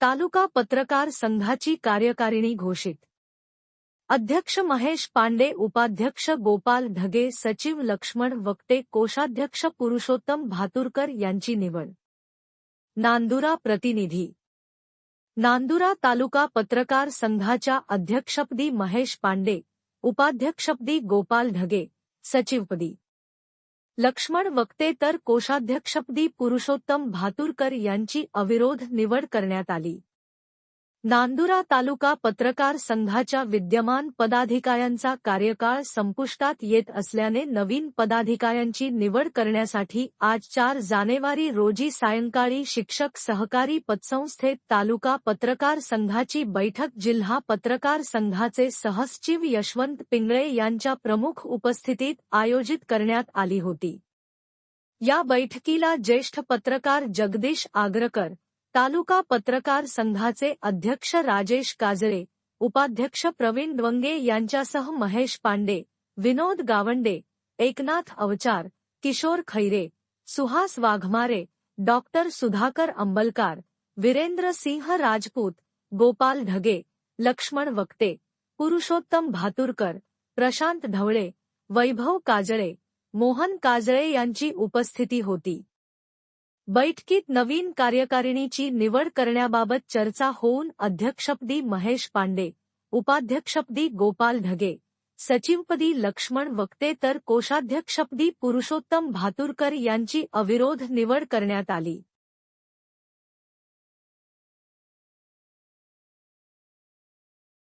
तालुका पत्रकार संघाची कार्यकारिणी घोषित. अध्यक्ष महेश पांडे, उपाध्यक्ष गोपाल ढगे, सचिव लक्ष्मण वक्ते, कोषाध्यक्ष पुरुषोत्तम भातुरकर यांची निवड. नांदुरा प्रतिनिधी. नांदुरा तालुका पत्रकार संघाच्या अध्यक्षपदी महेश पांडे, उपाध्यक्षपदी गोपाल ढगे, सचिवपदी लक्ष्मण वक्ते तर कोषाध्यक्षपदी पुरुषोत्तम भातुरकर यांची अविरोध निवड करण्यात आली. नांदुरा तालुका पत्रकार संघाच्या विद्यमान पदाधिकाऱ्यांचा कार्यकाळ संपुष्टात येत असल्याने नवीन पदाधिकाऱ्यांची निवड करण्यासाठी आज 4 जानेवारी रोजी सायंकाळी शिक्षक सहकारी पतसंस्थेत तालुका पत्रकार संघाची बैठक जिल्हा पत्रकार संघाचे सहसचिव यशवंत पिंगळे यांच्या प्रमुख उपस्थितीत आयोजित करण्यात आली होती. या बैठकीला ज्येष्ठ पत्रकार जगदीश आग्रकर, तालुका पत्रकार संघाचे अध्यक्ष राजेश काजळे, उपाध्यक्ष प्रवीण द्वंगे यांच्यासह महेश पांडे, विनोद गावंडे, एकनाथ अवचार, किशोर खैरे, सुहास वाघमारे, डॉक्टर सुधाकर अंबलकार, वीरेंद्र सिंह राजपूत, गोपाल ढगे, लक्ष्मण वक्ते, पुरुषोत्तम भातुरकर, प्रशांत ढवळे, वैभव काजळे, मोहन काजळे यांची उपस्थिती होती. बैठकीत नवीन कार्यकारिणीची निवड करण्याबाबत चर्चा होऊन अध्यक्षपदी महेश पांडे, उपाध्यक्षपदी गोपाल ढगे, सचिवपदी लक्ष्मण वक्ते तर कोषाध्यक्षपदी पुरुषोत्तम भातुरकर यांची अविरोध निवड करण्यात आली.